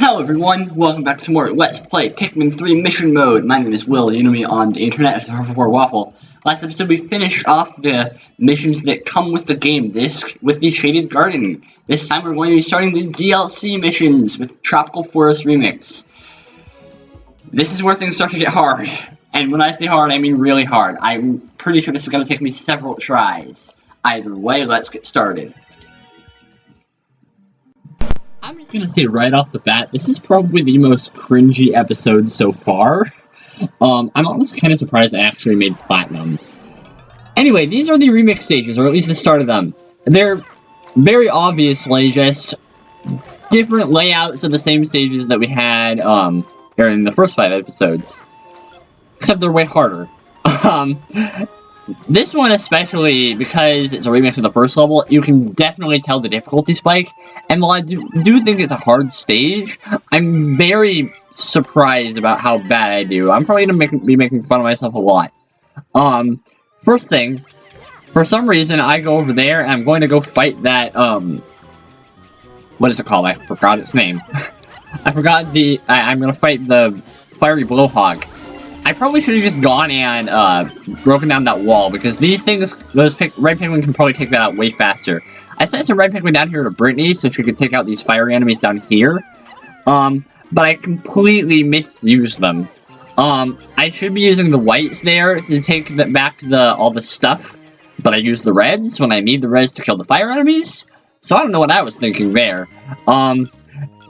Hello everyone, welcome back to more Let's Play Pikmin 3 Mission Mode. My name is Will, you know me on the internet as for Waffle. Last episode we finished off the missions that come with the game disc with the Shaded Garden. This time we're going to be starting the DLC missions with Tropical Forest Remix. This is where things start to get hard. And when I say hard, I mean really hard. I'm pretty sure this is going to take me several tries. Either way, let's get started. I'm just gonna say right off the bat, this is probably the most cringy episode so far. I'm honestly kind of surprised I actually made Platinum. Anyway, these are the remix stages, or at least the start of them. They're very obviously just different layouts of the same stages that we had in the first 5 episodes. Except they're way harder. This one especially, because it's a remix of the first level, you can definitely tell the difficulty spike, and while I do think it's a hard stage, I'm very surprised about how bad I do. I'm probably going to be making fun of myself a lot. First thing, for some reason I go over there, and I'm going to go fight that, what is it called? I forgot its name. I'm going to fight the fiery blowhog. I probably should have just gone and broken down that wall, because these things, those red Pikmin can probably take that out way faster. I sent some red Pikmin down here to Brittany so she could take out these fiery enemies down here, but I completely misused them. I should be using the whites there to take back all the stuff, but I used the reds when I need the reds to kill the fire enemies, so I don't know what I was thinking there.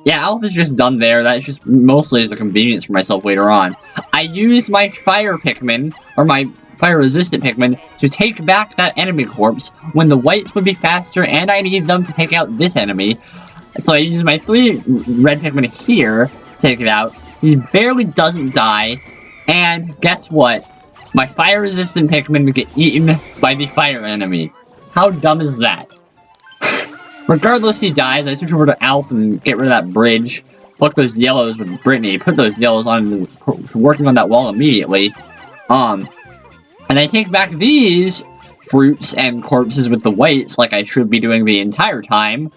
Yeah, Alpha is just done there. That's just mostly as a convenience for myself later on. I used my fire Pikmin, or my fire-resistant Pikmin, to take back that enemy corpse when the whites would be faster and I needed them to take out this enemy. So I used my 3 red Pikmin here to take it out. He barely doesn't die, and guess what? My fire-resistant Pikmin would get eaten by the fire enemy. How dumb is that? Regardless, he dies. I switch over to Alf and get rid of that bridge. Pluck those yellows with Brittany. Put those yellows on, working on that wall immediately. And I take back these fruits and corpses with the whites, like I should be doing the entire time.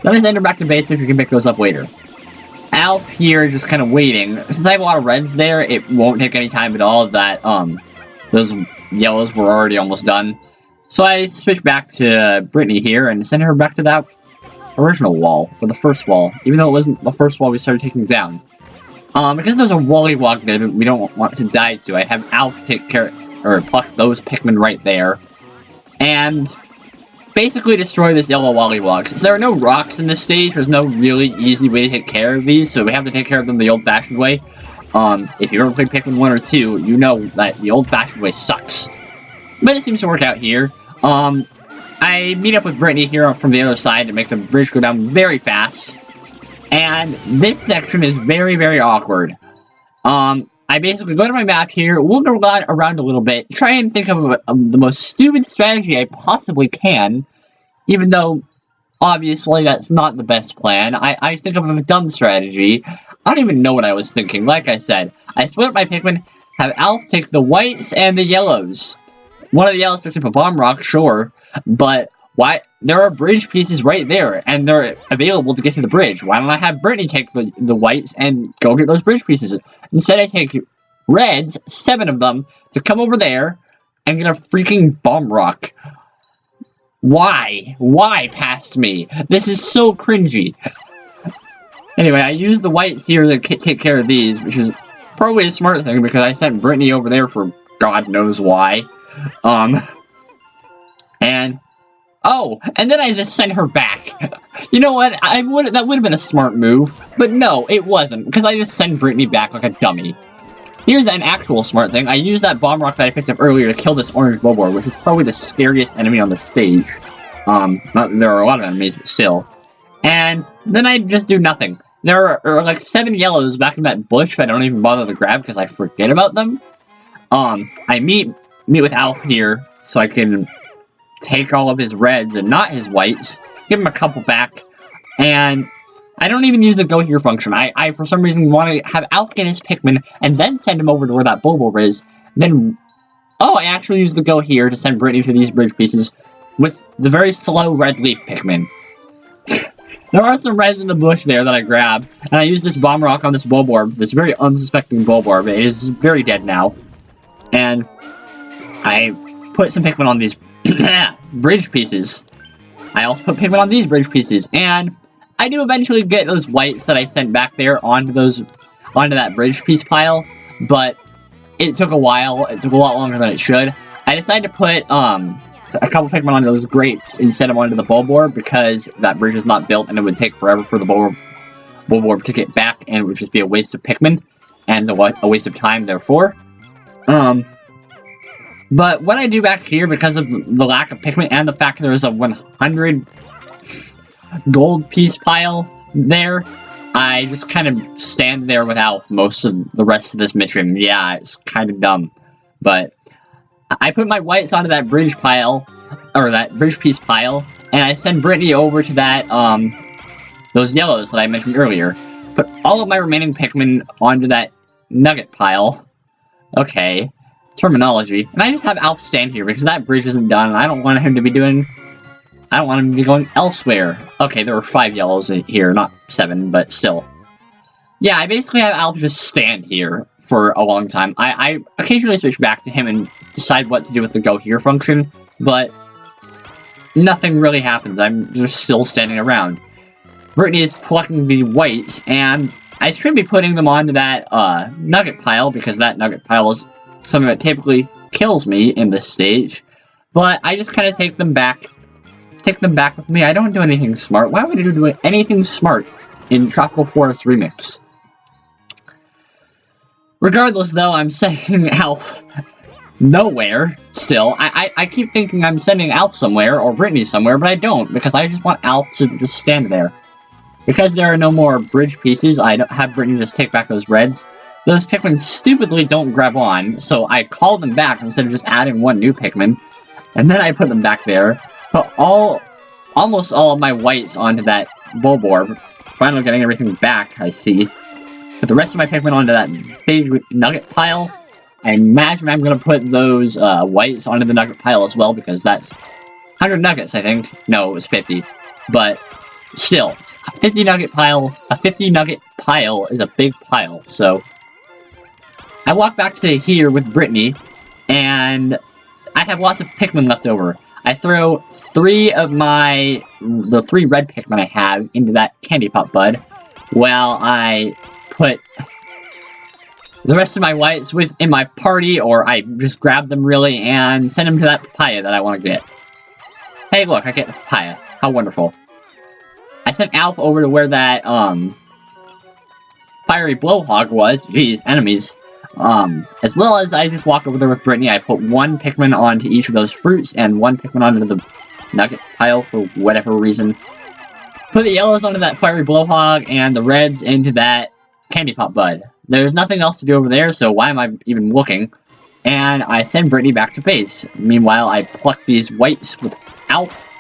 Then I send her back to base so she can pick those up later. Alf here just kind of waiting. Since I have a lot of reds there, it won't take any time at all. That those yellows were already almost done. So I switch back to Brittany here and send her back to that original wall, or the first wall, even though it wasn't the first wall we started taking down. Because there's a Wollywog there that we don't want to die to, I have Alf take care, or pluck those Pikmin right there, and basically destroy this yellow Wollywog. Since there are no rocks in this stage, there's no really easy way to take care of these, so we have to take care of them the old-fashioned way. If you ever played Pikmin 1 or 2, you know that the old-fashioned way sucks. But it seems to work out here. I meet up with Brittany here from the other side to make the bridge go down very fast. And this section is very, very awkward. I basically go to my map here, we'll go around a little bit, try and think of the most stupid strategy I possibly can, even though, obviously, that's not the best plan. I think of a dumb strategy. I don't even know what I was thinking. Like I said, I split up my Pikmin, have Alf take the whites and the yellows. One of the yellows picks up a bomb rock, sure, but why? There are bridge pieces right there, and they're available to get to the bridge. Why don't I have Brittany take the whites and go get those bridge pieces? Instead, I take reds, 7 of them, to come over there and get a freaking bomb rock. Why? Why past me? This is so cringy. Anyway, I use the whites here to take care of these, which is probably a smart thing, because I sent Brittany over there for God knows why. And then I just sent her back. You know what? That would have been a smart move, but no, it wasn't, because I just sent Brittany back like a dummy. Here's an actual smart thing. I used that bomb rock that I picked up earlier to kill this orange Bobor, which is probably the scariest enemy on the stage. There are a lot of enemies, but still. And then I just do nothing. There are like 7 yellows back in that bush that I don't even bother to grab because I forget about them. I meet with Alf here so I can take all of his reds and not his whites, give him a couple back, and I don't even use the go here function. I for some reason want to have Alf get his Pikmin and then send him over to where that Bulbul is. Then, I actually use the go here to send Brittany to these bridge pieces with the very slow red leaf Pikmin. There are some reds in the bush there that I grab, And I use this Bomb Rock on this Bulborb, this very unsuspecting Bulborb. It is very dead now. And I put some Pikmin on these bridge pieces. I also put Pikmin on these bridge pieces. And I do eventually get those whites that I sent back there onto that bridge piece pile. But it took a while. It took a lot longer than it should. I decided to put a couple Pikmin onto those grapes instead of onto the Bulborb because that bridge is not built and it would take forever for the Bulborb to get back, and it would just be a waste of Pikmin and a waste of time, therefore. But what I do back here, because of the lack of Pikmin and the fact there is a 100 gold piece pile there, I just kind of stand there with Alf most of the rest of this mission. Yeah, it's kind of dumb. But I put my whites onto that bridge pile, or that bridge piece pile, and I send Brittany over to that, those yellows that I mentioned earlier. Put all of my remaining Pikmin onto that nugget pile. Okay. Terminology. And I just have Alf stand here because that bridge isn't done and I don't want him to be going elsewhere. Okay, there were 5 yellows here, not 7, but still. Yeah, I basically have Alf just stand here for a long time. I occasionally switch back to him and decide what to do with the go here function, but nothing really happens. I'm just still standing around. Brittany is plucking the whites, and I should be putting them onto that nugget pile because that nugget pile is something that typically kills me in this stage, but I just kind of take them back with me. I don't do anything smart. Why would I do anything smart in Tropical Forest Remix? Regardless, though, I'm sending Alf nowhere still. I keep thinking I'm sending Alf somewhere, or Brittany somewhere, but I don't, because I just want Alf to just stand there. Because there are no more bridge pieces, I don't have Brittany just take back those reds. Those Pikmin stupidly don't grab on, so I call them back instead of just adding one new Pikmin. And then I put them back there. Put almost all of my whites onto that Bulborb. Finally getting everything back, I see. Put the rest of my Pikmin onto that big nugget pile. I imagine I'm going to put those whites onto the nugget pile as well, because that's 100 nuggets, I think. No, it was 50. But still, a 50 nugget pile is a big pile, so I walk back to here with Brittany, and I have lots of Pikmin left over. I throw the 3 red Pikmin I have into that candy pop bud, while I put the rest of my whites in my party, or I just grab them really and send them to that papaya that I want to get. Hey, look, I get the papaya. How wonderful. I sent Alf over to where that, fiery blowhog was. Jeez, enemies. As well as I just walk over there with Brittany. I put 1 Pikmin onto each of those fruits and 1 Pikmin onto the nugget pile for whatever reason. Put the yellows onto that fiery blowhog and the reds into that candy pop bud. There's nothing else to do over there, so why am I even looking? And I send Brittany back to base. Meanwhile, I pluck these whites with Alf.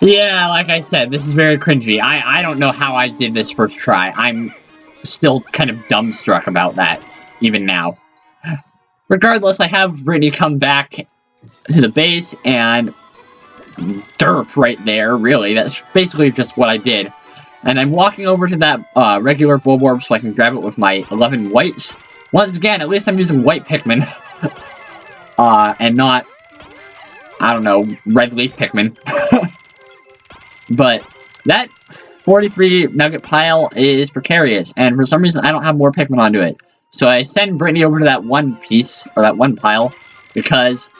Yeah, like I said, this is very cringy. I don't know how I did this first try. I'm still kind of dumbstruck about that, even now. Regardless, I have Brittany come back to the base, and derp right there, really. That's basically just what I did. And I'm walking over to that regular Bulborb so I can grab it with my 11 whites. Once again, at least I'm using white Pikmin. And not, I don't know, red leaf Pikmin. But that 43 nugget pile is precarious, and for some reason I don't have more Pikmin onto it. So I send Brittany over to that one piece, or that one pile, because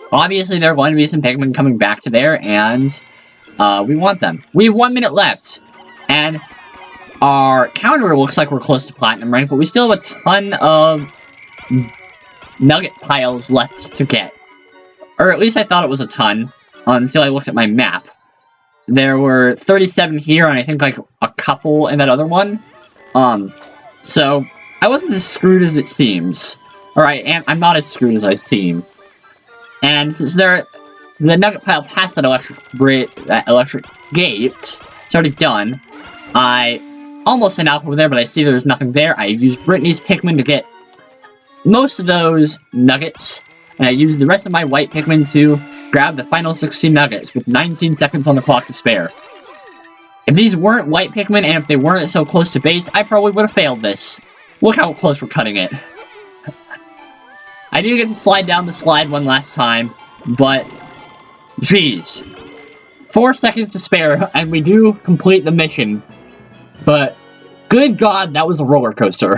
obviously there are going to be some Pikmin coming back to there, and we want them. We have 1 minute left, and our counter looks like we're close to platinum rank, but we still have a ton of nugget piles left to get. Or at least I thought it was a ton, until I looked at my map. There were 37 here, and I think, like, a couple in that other one. So, I wasn't as screwed as it seems. Or I'm not as screwed as I seem. And since the nugget pile past that electric gate, it's already done, I almost sent Alf over there, but I see there's nothing there. I used Brittany's Pikmin to get most of those nuggets, and I used the rest of my white Pikmin to grab the final 16 nuggets with 19 seconds on the clock to spare. If these weren't white Pikmin, and if they weren't so close to base, I probably would have failed this. Look how close we're cutting it. I do get to slide down the slide one last time, but... Jeez. 4 seconds to spare, and we do complete the mission. But, good God, that was a roller coaster.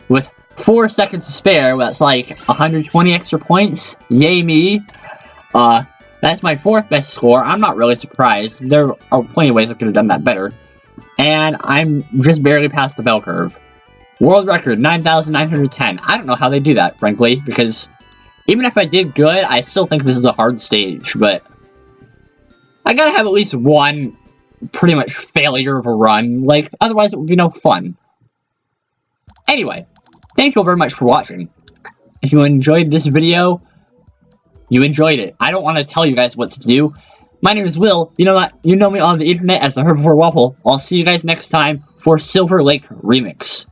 With 4 seconds to spare, that's like 120 extra points. Yay me. That's my 4th best score. I'm not really surprised. There are plenty of ways I could have done that better. And I'm just barely past the bell curve. World record, 9,910. I don't know how they do that, frankly, because even if I did good, I still think this is a hard stage, but I gotta have at least one pretty much failure of a run, like, otherwise it would be no fun. Anyway, thank you all very much for watching. If you enjoyed this video, you enjoyed it. I don't want to tell you guys what to do. My name is Will. You know me on the internet as the Herbivore Waffle. I'll see you guys next time for Silver Lake Remix.